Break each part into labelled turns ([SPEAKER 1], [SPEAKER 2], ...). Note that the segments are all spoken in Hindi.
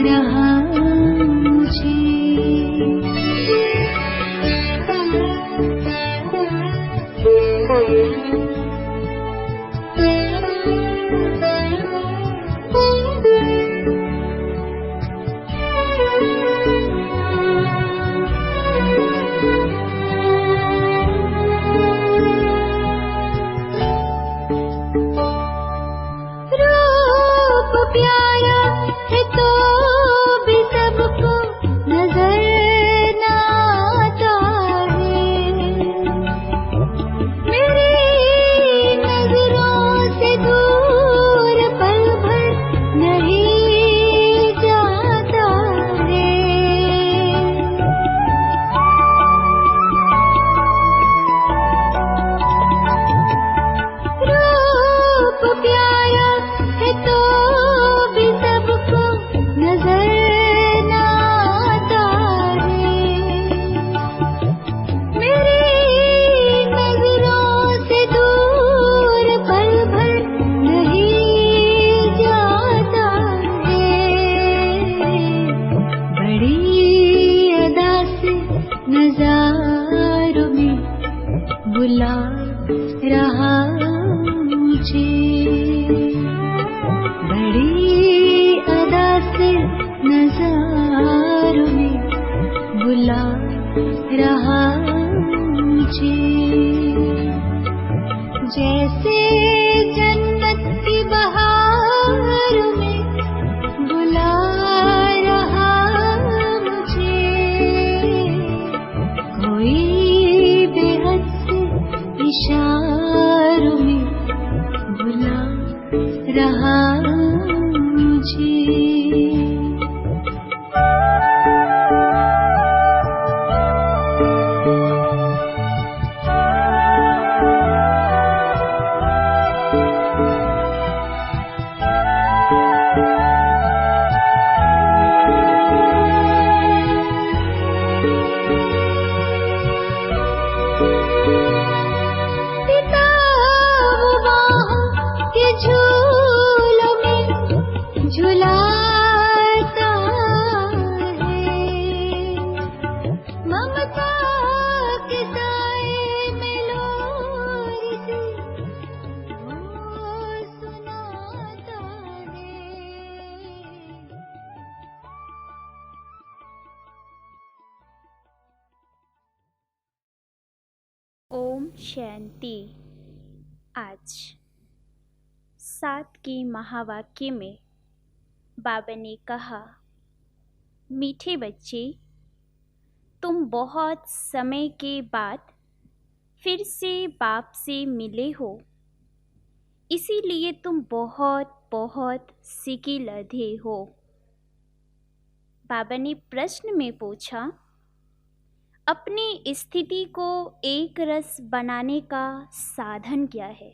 [SPEAKER 1] रहा मुझे। रूप प्यारा है तो भी सबको नजर न आता है। मेरी नजरों से दूर पल भर नहीं जाता है। रूप प्यारा है तो भी सबको नजर न आता है। मेरी नजरों से दूर पल भर नहीं जाता है। बड़ी अदा से नजारों में बुला रहा मुझे। बड़ी अदा से नजारों में बुला रहा मुझे। जैसे जन्नत की बहार में बुला रहा मुझे। कोई बेहद से इशारों में बुला रहा मुझे। बाहों के झूलों में झुलाता है। ममता के साए में लोरी से वो सुनाता है।
[SPEAKER 2] ओम शांति। आज 7 की महावाक्य में बाबा ने कहा, मीठे बच्चे, तुम बहुत समय के बाद फिर से बाप से मिले हो, इसीलिए तुम बहुत बहुत सीखे लधे हो। बाबा ने प्रश्न में पूछा, अपनी स्थिति को एक रस बनाने का साधन क्या है?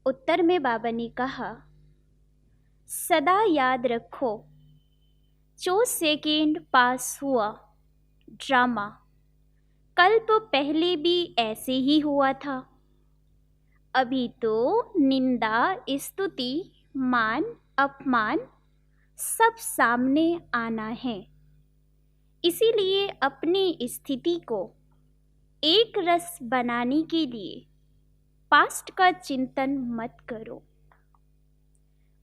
[SPEAKER 2] उत्तर में बाबा ने कहा, सदा याद रखो, जो सेकेंड पास हुआ ड्रामा कल्प पहले भी ऐसे ही हुआ था। अभी तो निंदा, स्तुति, मान, अपमान सब सामने आना है। इसीलिए अपनी स्थिति को एक रस बनाने के लिए पास्ट का चिंतन मत करो।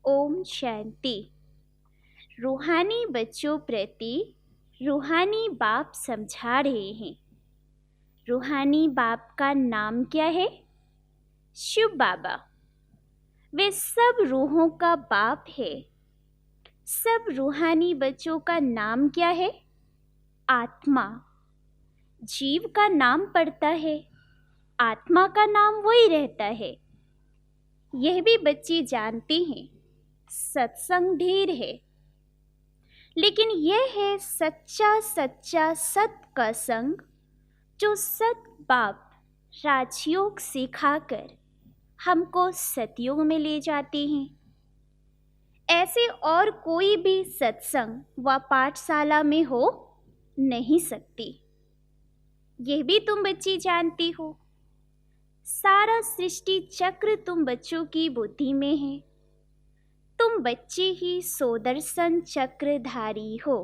[SPEAKER 2] ओम शांति। रूहानी बच्चों प्रति रूहानी बाप समझा रहे हैं। रूहानी बाप का नाम क्या है? शिव बाबा। वे सब रूहों का बाप है। सब रूहानी बच्चों का नाम क्या है? आत्मा। जीव का नाम पड़ता है, आत्मा का नाम वही रहता है। यह भी बच्चे जानते हैं। सत्संग ढेर है, लेकिन यह है सच्चा सच्चा सत का संग, जो सत बाप राजयोग सिखाकर हमको सतयुग में ले जाते हैं। ऐसे और कोई भी सत्संग व पाठशाला में हो नहीं सकती। यह भी तुम बच्चे जानती हो। सारा सृष्टि चक्र तुम बच्चों की बुद्धि में है। तुम बच्चे ही सुदर्शन चक्रधारी हो।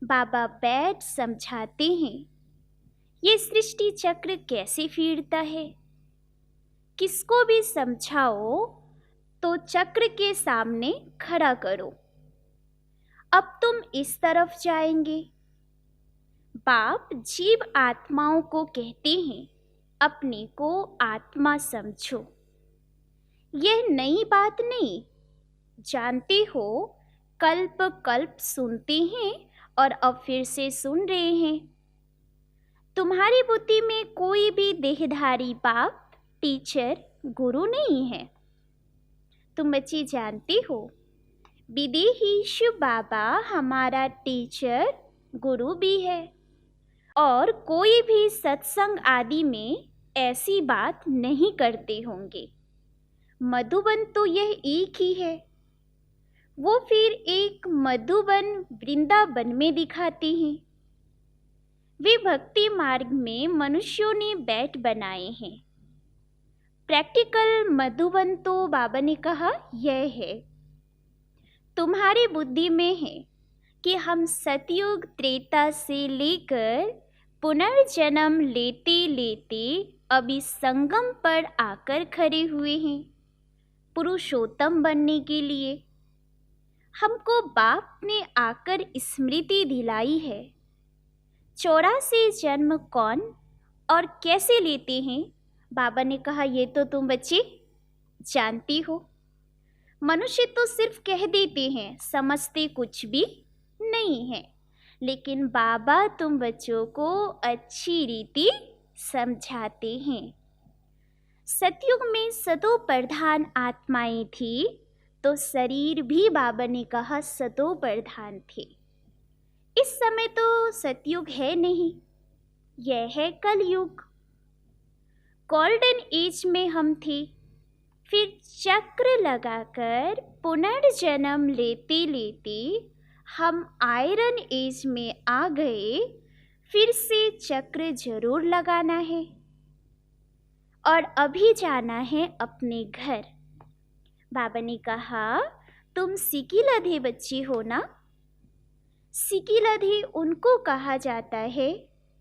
[SPEAKER 2] बाबा बैठ समझाते हैं, ये सृष्टि चक्र कैसे फिरता है। किसको भी समझाओ तो चक्र के सामने खड़ा करो। अब तुम इस तरफ जाएंगे। बाप जीव आत्माओं को कहते हैं, अपने को आत्मा समझो। यह नई बात नहीं, जानते हो, कल्प कल्प सुनते हैं और अब फिर से सुन रहे हैं। तुम्हारी बुद्धि में कोई भी देहधारी बाप, टीचर, गुरु नहीं है। तुम बच्चे जानते हो, विदेही शिव बाबा हमारा टीचर, गुरु भी है। और कोई भी सत्संग आदि में ऐसी बात नहीं करते होंगे। मधुबन तो यह एक ही है। वो फिर एक मधुबन वृंदावन में दिखाते हैं। वे भक्ति मार्ग में मनुष्यों ने बैठ बनाए हैं। प्रैक्टिकल मधुबन तो बाबा ने कहा यह है। तुम्हारी बुद्धि में है कि हम सतयुग त्रेता से लेकर पुनर्जन्म लेते लेते अभी संगम पर आकर खड़े हुए हैं पुरुषोत्तम बनने के लिए। हमको बाप ने आकर स्मृति दिलाई है। 84 जन्म कौन और कैसे लेते हैं, बाबा ने कहा ये तो तुम बच्चे जानती हो। मनुष्य तो सिर्फ कह देते हैं, समझते कुछ भी नहीं है। लेकिन बाबा तुम बच्चों को अच्छी रीति समझाते हैं। सतयुग में सतो प्रधान आत्माएं थी, तो शरीर भी बाबा ने कहा सतो प्रधान थे। इस समय तो सतयुग है नहीं, यह है कलयुग। गोल्डन एज में हम थे, फिर चक्र लगाकर पुनर्जन्म लेते लेते हम आयरन एज में आ गए। फिर से चक्र जरूर लगाना है और अभी जाना है अपने घर। बाबा ने कहा तुम सिकिलधे बच्ची हो ना। सिकिलधे उनको कहा जाता है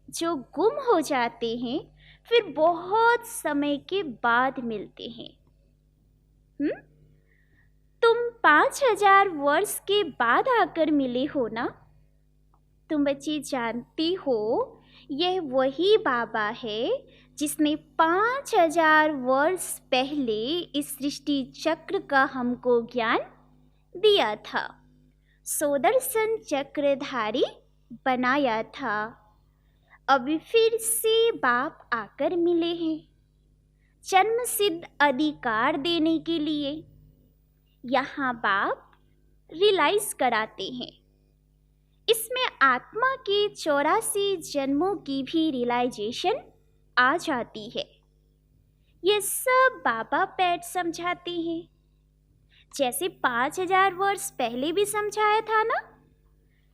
[SPEAKER 2] जो गुम हो जाते हैं, फिर बहुत समय के बाद मिलते हैं। तुम 5000 वर्ष के बाद आकर मिले हो ना। तुम बच्ची जानती हो, यह वही बाबा है जिसने 5000 वर्ष पहले इस सृष्टि चक्र का हमको ज्ञान दिया था, सुदर्शन चक्रधारी बनाया था। अभी फिर से बाप आकर मिले हैं जन्म सिद्ध अधिकार देने के लिए। यहाँ बाप रियलाइज कराते हैं। इसमें आत्मा के 84 जन्मों की भी रियलाइजेशन आ जाती है। ये सब बाबा पैट समझाते हैं, जैसे 5000 वर्ष पहले भी समझाया था ना।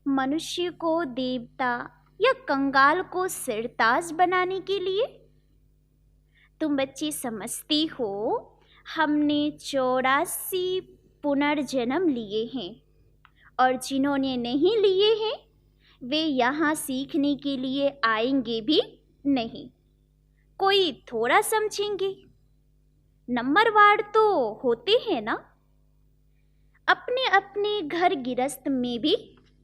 [SPEAKER 2] मनुष्य को देवता या कंगाल को सिरताज बनाने के लिए। तुम बच्चे समझती हो, हमने 84 पुनर्जन्म लिए हैं और जिन्होंने नहीं लिए हैं वे यहाँ सीखने के लिए आएंगे भी नहीं। कोई थोड़ा समझेंगे, नंबरवार तो होते हैं ना। अपने अपने घर गिरस्त में भी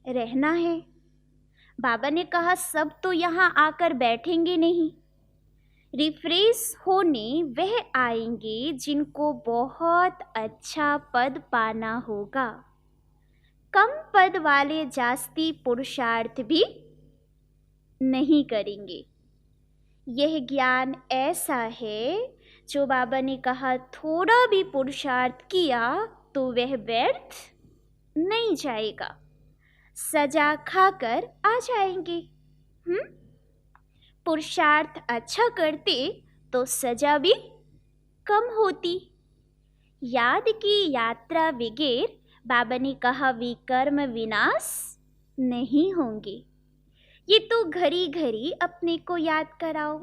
[SPEAKER 2] रहना है। बाबा ने कहा सब तो यहाँ आकर बैठेंगे नहीं। रिफ्रेश होने वह आएंगे जिनको बहुत अच्छा पद पाना होगा। कम पद वाले जास्ती पुरुषार्थ भी नहीं करेंगे। यह ज्ञान ऐसा है जो बाबा ने कहा थोड़ा भी पुरुषार्थ किया तो वह व्यर्थ नहीं जाएगा, सजा खाकर आ जाएंगे। पुरुषार्थ अच्छा करते तो सजा भी कम होती। याद की यात्रा वगैर बाबा ने कहा विकर्म विनाश नहीं होंगे। ये तो घड़ी घड़ी अपने को याद कराओ।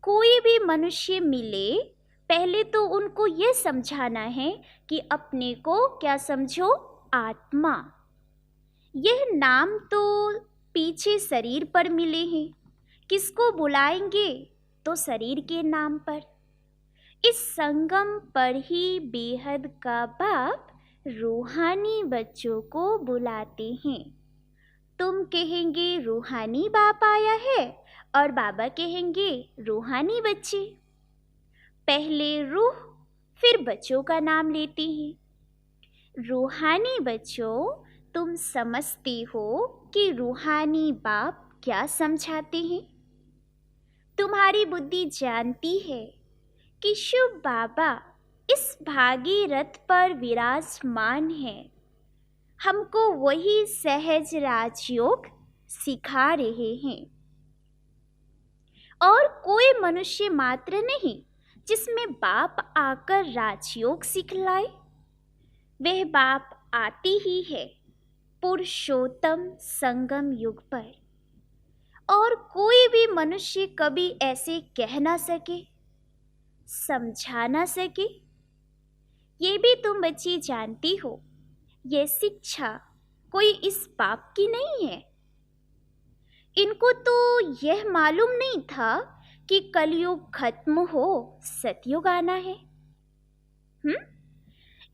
[SPEAKER 2] कोई भी मनुष्य मिले, पहले तो उनको ये समझाना है कि अपने को क्या समझो, आत्मा। यह नाम तो पीछे शरीर पर मिले हैं, किसको बुलाएंगे तो शरीर के नाम पर। इस संगम पर ही बेहद का बाप रूहानी बच्चों को बुलाते हैं। तुम कहेंगे रूहानी बाप आया है और बाबा कहेंगे रूहानी बच्चे। पहले रूह फिर बच्चों का नाम लेते हैं। रूहानी बच्चों, तुम समझते हो कि रूहानी बाप क्या समझाते हैं? तुम्हारी बुद्धि जानती है कि शुभ बाबा इस भागी रथ पर विराजमान है, हमको वही सहज राजयोग सिखा रहे हैं। और कोई मनुष्य मात्र नहीं जिसमें बाप आकर राजयोग सिखलाए। वह बाप आती ही है पुरुषोत्तम संगम युग पर, और कोई भी मनुष्य कभी ऐसे कह ना सके, समझा ना सके। ये भी तुम बच्ची जानती हो, ये शिक्षा कोई इस बाप की नहीं है। इनको तो यह मालूम नहीं था कि कलयुग खत्म हो, सतयुग आना है।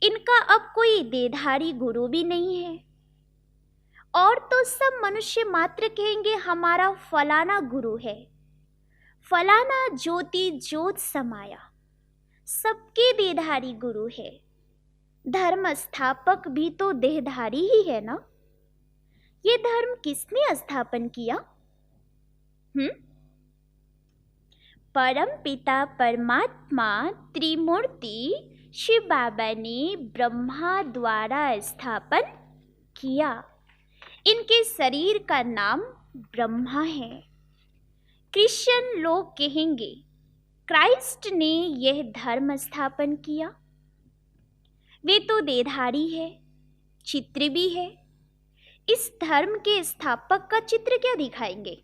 [SPEAKER 2] इनका अब कोई देधारी गुरु भी नहीं है। और तो सब मनुष्य मात्र कहेंगे हमारा फलाना गुरु है, फलाना ज्योति ज्योत समाया। सबके देधारी गुरु है। धर्म स्थापक भी तो देहधारी ही है ना। ये धर्म किसने स्थापन किया? परम पिता परमात्मा त्रिमूर्ति शिव बाबा ने ब्रह्मा द्वारा स्थापन किया। इनके शरीर का नाम ब्रह्मा है। क्रिश्चियन लोग कहेंगे क्राइस्ट ने यह धर्म स्थापन किया। वे तो देधारी है, चित्र भी है। इस धर्म के स्थापक का चित्र क्या दिखाएंगे?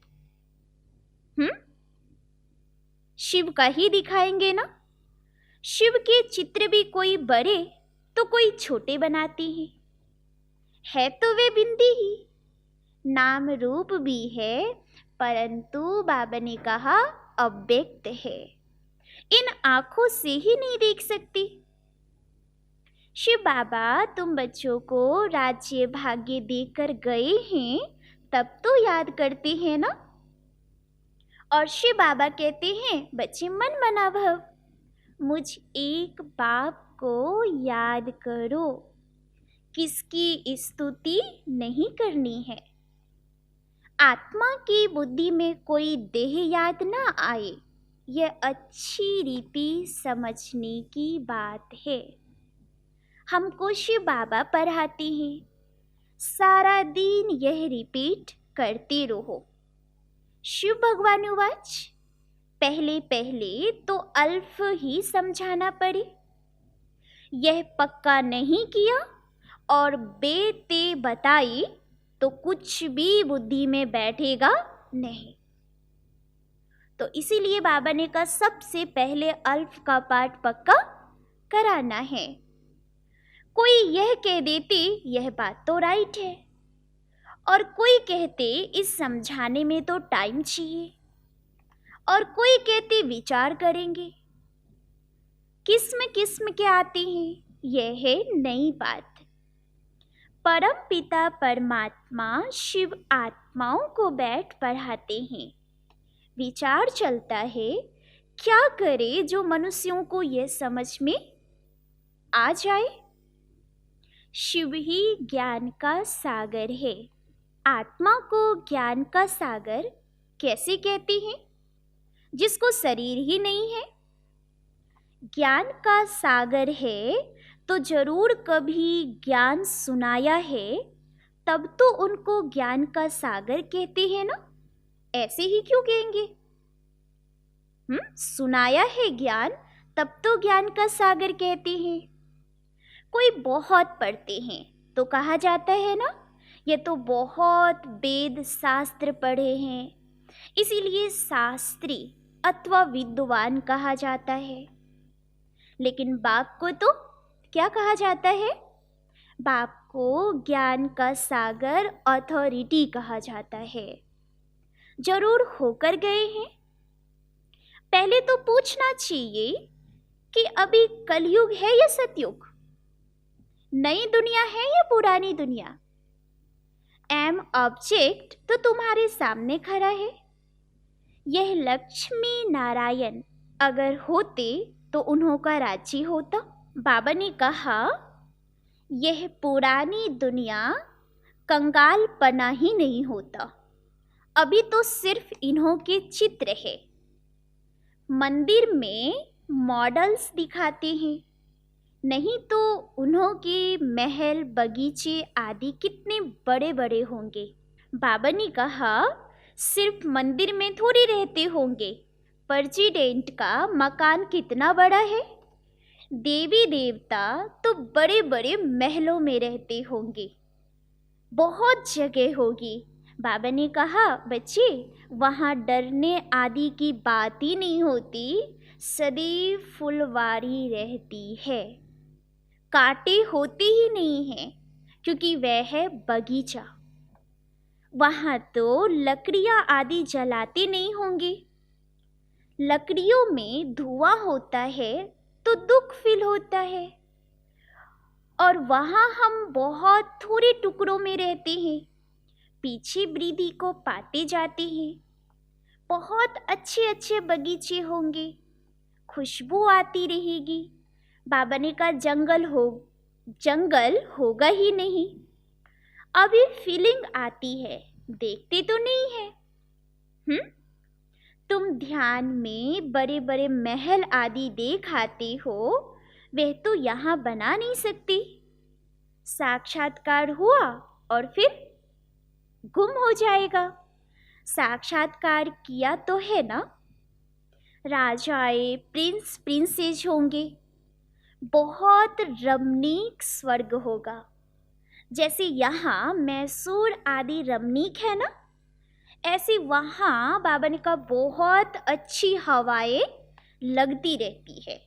[SPEAKER 2] शिव का ही दिखाएंगे ना। शिव के चित्र भी कोई बड़े तो कोई छोटे बनाते हैं। है तो वे बिंदी ही, नाम रूप भी है, परंतु बाबा ने कहा अव्यक्त है, इन आंखों से ही नहीं देख सकती। शिव बाबा तुम बच्चों को राज्य भाग्य देकर गए हैं, तब तो याद करते हैं ना। और शिव बाबा कहते हैं बच्चे मन मना भव, मुझ एक बाप को याद करो। किसकी स्तुति नहीं करनी है। आत्मा की बुद्धि में कोई देह याद ना आए, यह अच्छी रीति समझने की बात है। हमको शिव बाबा पढ़ाते हैं, सारा दिन यह रिपीट करते रहो। शिव भगवान उवाच, पहले पहले तो अल्फ ही समझाना पड़े। यह पक्का नहीं किया और बेते बताई तो कुछ भी बुद्धि में बैठेगा नहीं। तो इसीलिए बाबा ने कहा सबसे पहले अल्फ का पाठ पक्का कराना है। कोई यह कह देते यह बात तो राइट है, और कोई कहते इस समझाने में तो टाइम चाहिए, और कोई कहते विचार करेंगे। किस्म किस्म के आते हैं, यह है नई बात। परम पिता परमात्मा शिव आत्माओं को बैठ पढ़ाते हैं। विचार चलता है क्या करे जो मनुष्यों को यह समझ में आ जाए। शिव ही ज्ञान का सागर है। आत्मा को ज्ञान का सागर कैसे कहते हैं जिसको शरीर ही नहीं है? ज्ञान का सागर है तो जरूर कभी ज्ञान सुनाया है, तब तो उनको ज्ञान का सागर कहते हैं ना। ऐसे ही क्यों कहेंगे? सुनाया है ज्ञान, तब तो ज्ञान का सागर कहते हैं। कोई बहुत पढ़ते हैं तो कहा जाता है ना, ये तो बहुत वेद शास्त्र पढ़े हैं, इसीलिए शास्त्री अथवा विद्वान कहा जाता है। लेकिन बाप को तो क्या कहा जाता है? बाप को ज्ञान का सागर, अथॉरिटी कहा जाता है। जरूर होकर गए हैं। पहले तो पूछना चाहिए कि अभी कलयुग है या सतयुग, नई दुनिया है या पुरानी दुनिया। एम ऑब्जेक्ट तो तुम्हारे सामने खड़ा है। यह लक्ष्मी नारायण अगर होते तो उन्हों का राज्य होता। बाबा ने कहा यह पुरानी दुनिया कंगालपना ही नहीं होता। अभी तो सिर्फ इन्हों के चित्र है। मंदिर में मॉडल्स दिखाते हैं, नहीं तो उन्हों के महल, बगीचे आदि कितने बड़े बड़े होंगे। बाबा ने कहा सिर्फ मंदिर में थोड़ी रहते होंगे, प्रेसिडेंट का मकान कितना बड़ा है। देवी देवता तो बड़े बड़े महलों में रहते होंगे, बहुत जगह होगी। बाबा ने कहा बच्चे वहाँ डरने आदि की बात ही नहीं होती, सदैव फुलवारी रहती है, कांटे होते ही नहीं हैं, क्योंकि वह है बगीचा। वहाँ तो लकड़ियाँ आदि जलाते नहीं होंगे। लकड़ियों में धुआं होता है तो दुख फील होता है, और वहाँ हम बहुत थोड़े टुकड़ों में रहते हैं, पीछे वृद्धि को पाते जाते हैं। बहुत अच्छे अच्छे बगीचे होंगे, खुशबू आती रहेगी। बाबा ने कहा जंगल होगा ही नहीं। अभी फीलिंग आती है, देखते तो नहीं है। तुम ध्यान में बड़े बड़े महल आदि देख आते हो, वह तो यहाँ बना नहीं सकती। साक्षात्कार हुआ और फिर गुम हो जाएगा। साक्षात्कार किया तो है ना। राजाएं, प्रिंस, प्रिंसेस होंगे, बहुत रमणीक स्वर्ग होगा। जैसे यहाँ मैसूर आदि रमणीक है ना, ऐसे वहाँ बाबा ने कहा बहुत अच्छी हवाएं लगती रहती है,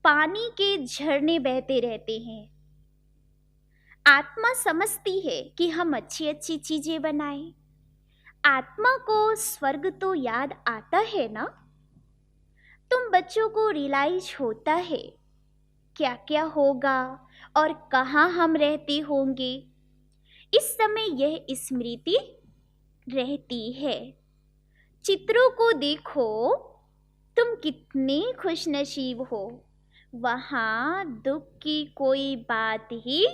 [SPEAKER 2] पानी के झरने बहते रहते हैं। आत्मा समझती है कि हम अच्छी अच्छी चीजें बनाएं। आत्मा को स्वर्ग तो याद आता है ना। तुम बच्चों को रियलाइज होता है क्या क्या होगा और कहाँ हम रहते होंगे। इस समय यह स्मृति रहती है। चित्रों को देखो, तुम कितने खुशनसीब हो। वहाँ दुख की कोई बात ही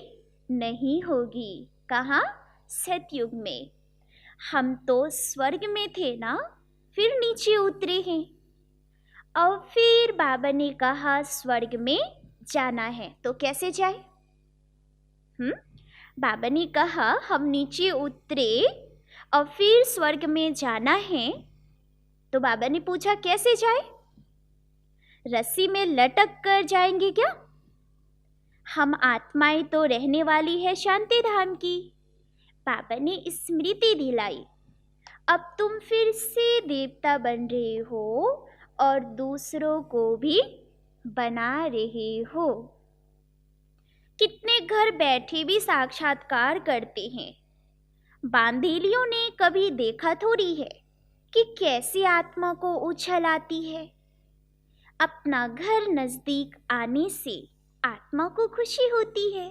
[SPEAKER 2] नहीं होगी। कहाँ? सतयुग में। हम तो स्वर्ग में थे ना, फिर नीचे उतरे हैं। और फिर बाबा ने कहा स्वर्ग में जाना है, तो कैसे जाए? बाबा ने कहा हम नीचे उतरे और फिर स्वर्ग में जाना है, तो बाबा ने पूछा कैसे जाए? रस्सी में लटक कर जाएंगे क्या? हम आत्माएं तो रहने वाली है शांति धाम की। बाबा ने स्मृति दिलाई, अब तुम फिर से देवता बन रहे हो और दूसरों को भी बना रहे हो। कितने घर बैठे भी साक्षात्कार करते हैं। बांधेलियों ने कभी देखा थोड़ी है कि कैसे आत्मा को उछल आती है। अपना घर नजदीक आने से आत्मा को खुशी होती है।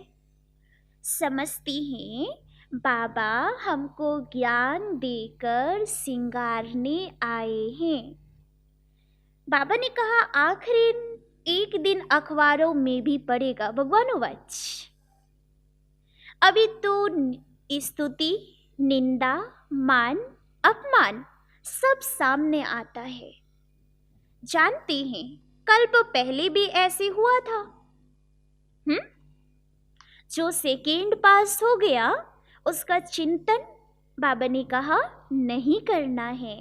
[SPEAKER 2] समझती हैं बाबा हमको ज्ञान देकर सिंगारने आए हैं। बाबा ने कहा आखिरी एक दिन अखबारों में भी पड़ेगा भगवानोवाच। अभी तो स्तुति, निंदा, मान, अपमान सब सामने आता है। जानते हैं कल्प पहले भी ऐसे हुआ था। जो सेकेंड पास हो गया उसका चिंतन बाबा ने कहा नहीं करना है।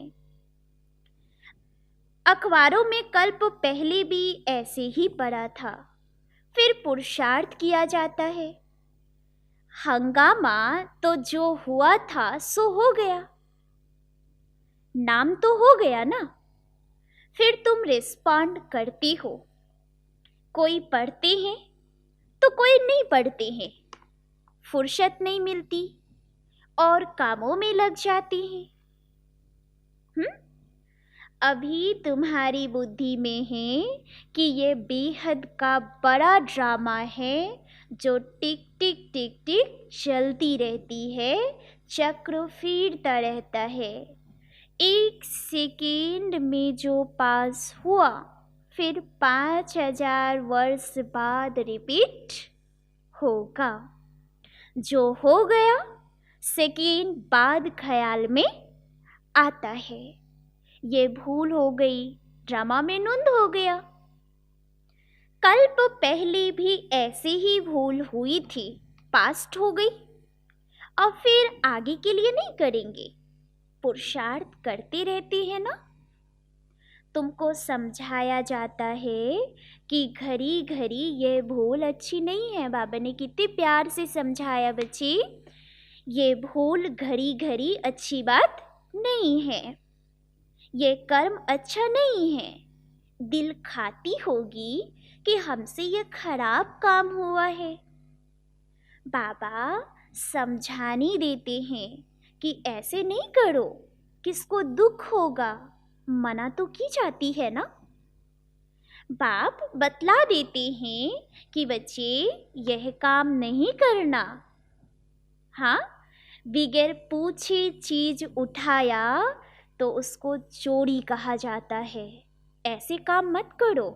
[SPEAKER 2] अखबारों में कल्प पहले भी ऐसे ही पड़ा था, फिर पुरुषार्थ किया जाता है। हंगामा तो जो हुआ था सो हो गया, नाम तो हो गया ना। फिर तुम रिस्पॉन्ड करती हो। कोई पढ़ते हैं तो कोई नहीं पढ़ते हैं, फुर्सत नहीं मिलती और कामों में लग जाते हैं। अभी तुम्हारी बुद्धि में है कि ये बेहद का बड़ा ड्रामा है जो टिक टिक टिक टिक चलती रहती है, चक्र फिरता रहता है। 1 सेकेंड में जो पास हुआ फिर 5000 वर्ष बाद रिपीट होगा। जो हो गया सेकेंड बाद ख्याल में आता है। ये भूल हो गई, ड्रामा में नंद हो गया। कल्प पहले भी ऐसे ही भूल हुई थी, पास्ट हो गई। और फिर आगे के लिए नहीं करेंगे, पुरुषार्थ करते रहते हैं ना। तुमको समझाया जाता है कि घड़ी घड़ी ये भूल अच्छी नहीं है। बाबा ने कितने प्यार से समझाया बच्चे, ये भूल घड़ी घड़ी अच्छी बात नहीं है, ये कर्म अच्छा नहीं है। दिल खाती होगी कि हमसे ये खराब काम हुआ है। बाबा समझाने देते हैं कि ऐसे नहीं करो, किसको दुख होगा, मना तो की जाती है ना। बाप बतला देते हैं कि बच्चे यह काम नहीं करना। हाँ, बगैर पूछे चीज उठाया तो उसको चोरी कहा जाता है, ऐसे काम मत करो।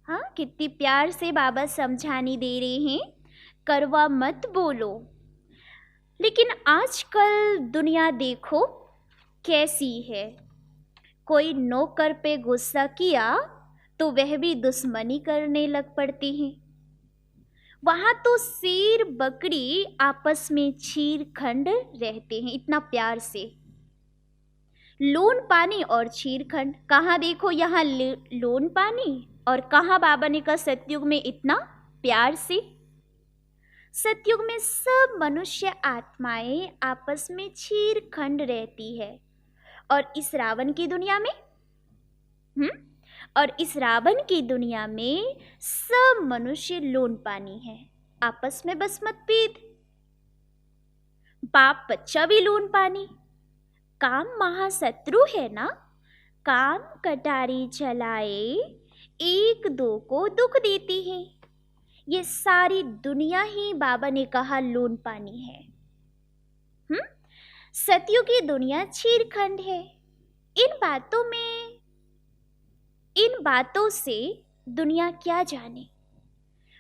[SPEAKER 2] हाँ, कितनी प्यार से बाबा समझाने दे रहे हैं, करवा मत बोलो। लेकिन आजकल दुनिया देखो कैसी है। कोई नौकर पे गुस्सा किया तो वह भी दुश्मनी करने लग पड़ते हैं। वहाँ तो शेर बकरी आपस में छीर-खंड रहते हैं, इतना प्यार से। लोन पानी और छीर-खंड, कहाँ देखो यहाँ लोन पानी, और कहाँ बाबा ने कहा सतयुग में इतना प्यार से। सतयुग में सब मनुष्य आत्माएं आपस में छीर-खंड रहती है। और इस रावण की दुनिया में सब मनुष्य लोन पानी है, आपस में बस मतभेद। बाप बच्चा भी लोन पानी। काम महाशत्रु है ना, काम कटारी चलाए, एक दो को दुख देती है। ये सारी दुनिया ही बाबा ने कहा लोन पानी है। सतयुग की दुनिया छीरखंड है। इन बातों से दुनिया क्या जाने।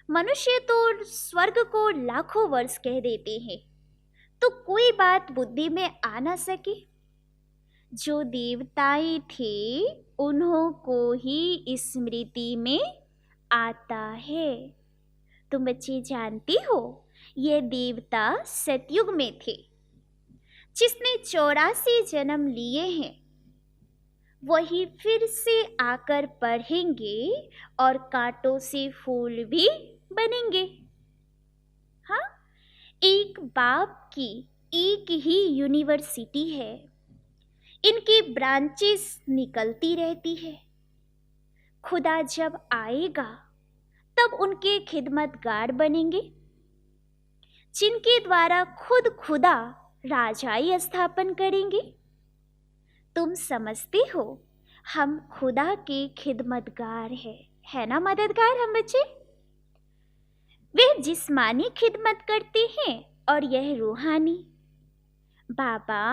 [SPEAKER 2] मनुष्य तो स्वर्ग को लाखों वर्ष कह देते हैं, तो कोई बात बुद्धि में आ ना सके। जो देवताएं थे उन्हों को ही स्मृति में आता है। तुम बच्चे जानती हो, ये देवता सतयुग में थे। जिसने 84 जन्म लिए हैं वही फिर से आकर पढ़ेंगे और कांटों से फूल भी बनेंगे। हाँ, एक बाप की एक ही यूनिवर्सिटी है, इनकी ब्रांचेस निकलती रहती है। खुदा जब आएगा तब उनके खिदमतगार बनेंगे, जिनके द्वारा खुद खुदा राजाई स्थापन करेंगे। तुम समझते हो, हम खुदा के खिदमतगार है ना, मददगार हम बच्चे। वे जिस्मानी खिदमत करते हैं और यह रूहानी। बाबा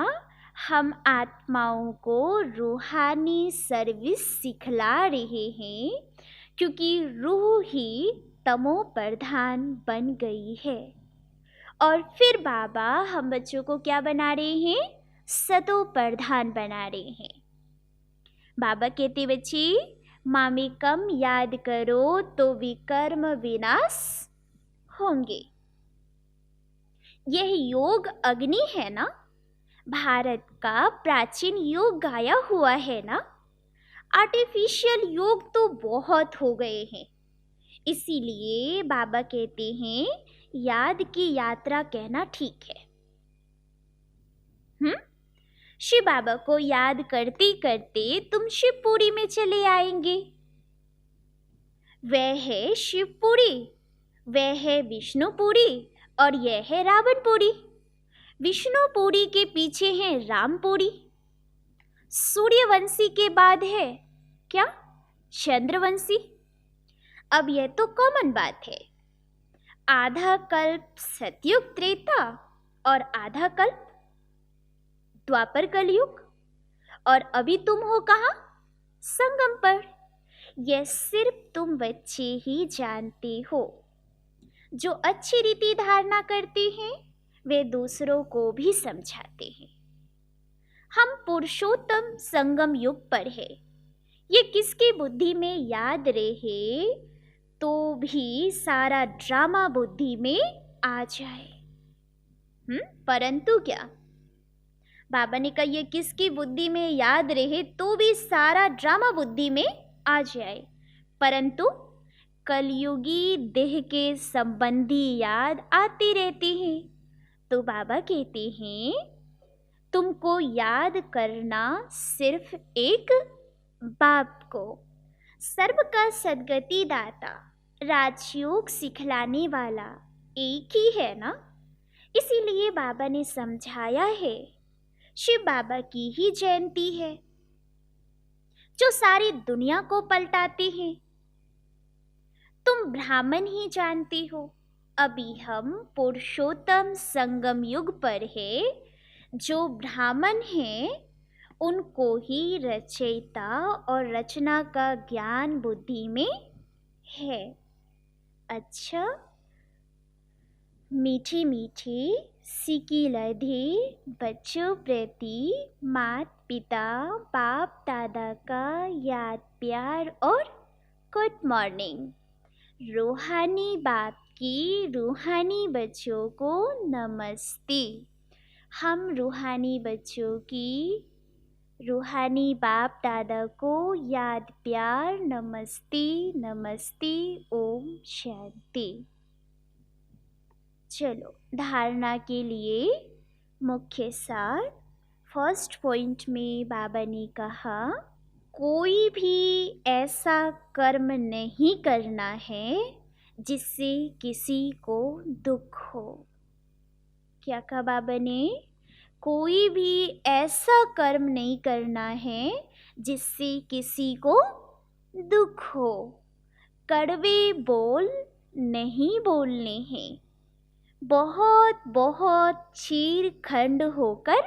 [SPEAKER 2] हम आत्माओं को रूहानी सर्विस सिखला रहे हैं, क्योंकि रूह ही तमो प्रधान बन गई है। और फिर बाबा हम बच्चों को क्या बना रहे हैं, सतो प्रधान बना रहे हैं। बाबा कहते बच्चे, मामे कम याद करो तो विकर्म विनाश होंगे। यह योग अग्नि है ना, भारत का प्राचीन योग गाया हुआ है ना। आर्टिफिशियल योग तो बहुत हो गए हैं, इसीलिए बाबा कहते हैं याद की यात्रा कहना ठीक है। शिव बाबा को याद करते करते तुम शिवपुरी में चले आएंगे। वह है शिवपुरी, वह है विष्णुपुरी और यह है रावणपुरी। विष्णुपुरी के पीछे है रामपुरी। सूर्यवंशी के बाद है क्या? चंद्रवंशी। अब यह तो कॉमन बात है। आधा कल्प सतयुग त्रेता और आधा कल्प द्वापर कलयुग, और अभी तुम हो कहाँ? संगम पर। यह सिर्फ तुम बच्चे ही जानते हो। जो अच्छी रीति धारणा करते हैं वे दूसरों को भी समझाते हैं। हम पुरुषोत्तम संगम युग पर है। ये किसकी बुद्धि में याद रहे तो भी सारा ड्रामा बुद्धि में आ जाए। परंतु क्या? बाबा ने कहा ये किसकी बुद्धि में याद रहे तो भी सारा ड्रामा बुद्धि में आ जाए, परंतु कलयुगी देह के संबंधी याद आती रहती हैं। तो बाबा कहते हैं तुमको याद करना सिर्फ एक बाप को, सर्व का सद्गति दाता, राजयोग सिखलाने वाला एक ही है ना। इसीलिए बाबा ने समझाया है शिव बाबा की ही जयंती है जो सारी दुनिया को पलटाती है। तुम ब्राह्मण ही जानती हो। अभी हम पुरुषोत्तम संगम युग पर है। जो ब्राह्मण हैं उनको ही रचयिता और रचना का ज्ञान बुद्धि में है। अच्छा, मीठी मीठी सीखी लधी बच्चों प्रति मात पिता बाप दादा का याद प्यार और गुड मॉर्निंग। रूहानी बाप की रूहानी बच्चों को नमस्ते। हम रूहानी बच्चों की रूहानी बाप दादा को याद प्यार नमस्ते नमस्ते। ओम शांति। चलो धारणा के लिए मुख्य सार। फर्स्ट पॉइंट में बाबा ने कहा कोई भी ऐसा कर्म नहीं करना है जिससे किसी को दुख हो। क्या कहा बाबा ने? कोई भी ऐसा कर्म नहीं करना है जिससे किसी को दुख हो। कड़वे बोल नहीं बोलने हैं। बहुत बहुत चीर खंड होकर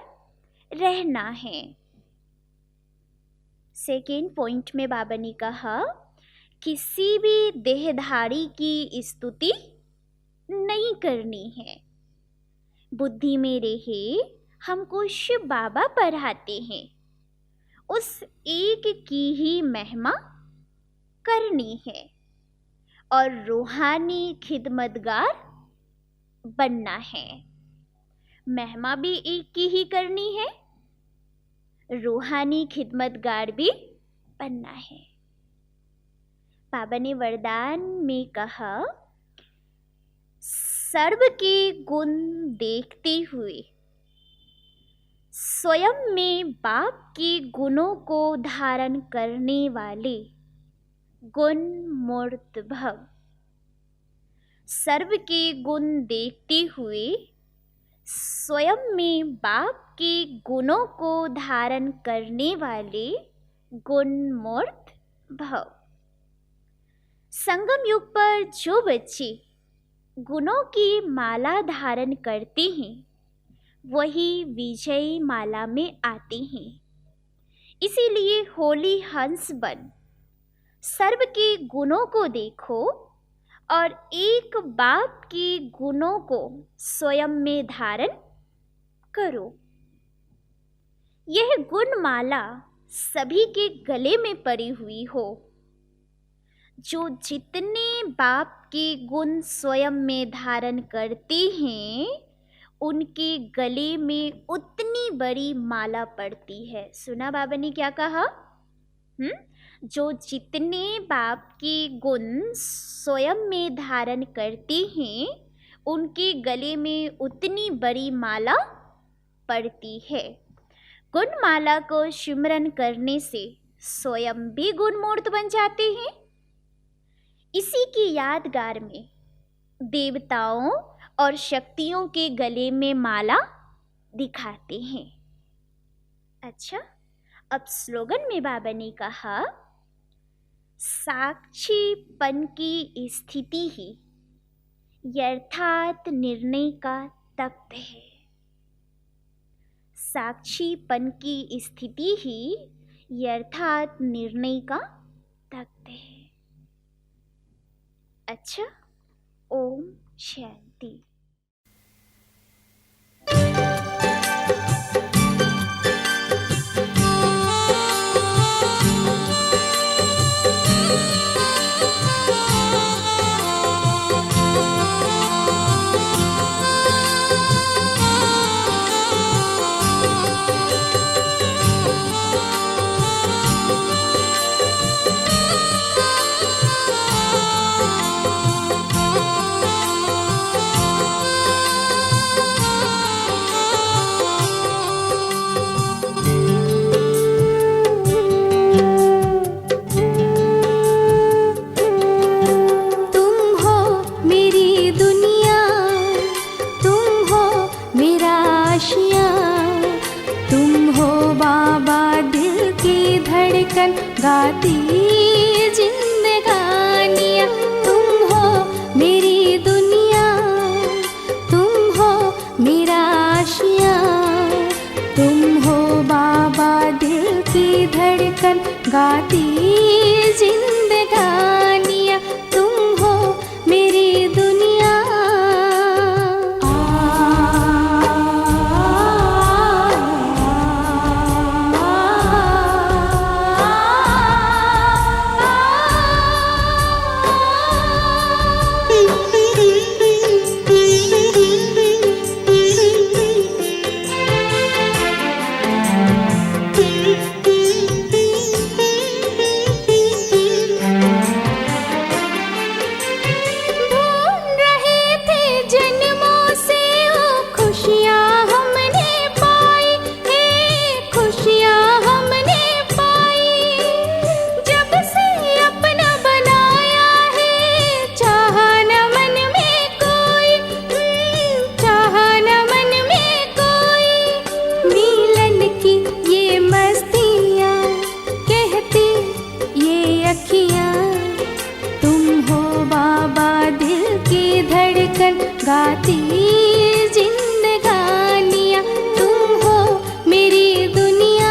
[SPEAKER 2] रहना है। सेकेंड पॉइंट में बाबा ने कहा किसी भी देहधारी की स्तुति नहीं करनी है। बुद्धि में रहे हमको शिव बाबा पढ़ाते हैं, उस एक की ही महिमा करनी है और रूहानी खिदमतगार बनना है। महिमा भी एक की ही करनी है, रूहानी खिदमतगार भी बनना है। बाबा ने वरदान में कहा सर्व के गुण देखते हुए स्वयं में बाप के गुणों को धारण करने वाले गुण मूर्त भव। सर्व के गुण देखते हुए स्वयं में बाप के गुणों को धारण करने वाले गुण मूर्त भव। संगम युग पर जो बच्चे गुणों की माला धारण करते हैं वही विजयी माला में आते हैं। इसीलिए होली हंस बन सर्व के गुणों को देखो और एक बाप के गुणों को स्वयं में धारण करो। यह गुण माला सभी के गले में पड़ी हुई हो। जो जितने बाप के गुण स्वयं में धारण करते हैं उनके गले में उतनी बड़ी माला पड़ती है। सुना बाबा ने क्या कहा? जो जितने बाप के गुण स्वयं में धारण करते हैं उनके गले में उतनी बड़ी माला पड़ती है। गुण माला को सिमरन करने से स्वयं भी गुणमूर्त बन जाते हैं। इसी की यादगार में देवताओं और शक्तियों के गले में माला दिखाते हैं। अच्छा, अब स्लोगन में बाबा ने कहा, साक्षीपन की स्थिति ही यथार्थ निर्णय का तख्त है। साक्षीपन की स्थिति ही यथार्थ निर्णय का तख्त है। अच्छा, ओम शांति।
[SPEAKER 1] गाती जिंदगानियाँ, तुम हो मेरी दुनिया, तुम हो मेरा आशिया, तुम हो बाबा दिल की धड़कन गाती जिंदगानियाँ, तुम हो मेरी दुनिया। गाती जिंदगानियाँ, तुम हो मेरी दुनिया।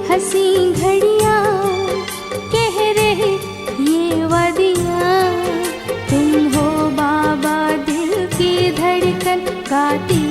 [SPEAKER 1] हसी घड़ियाँ कह रहे ये वादियाँ, तुम हो बाबा दिल की धड़कन गाती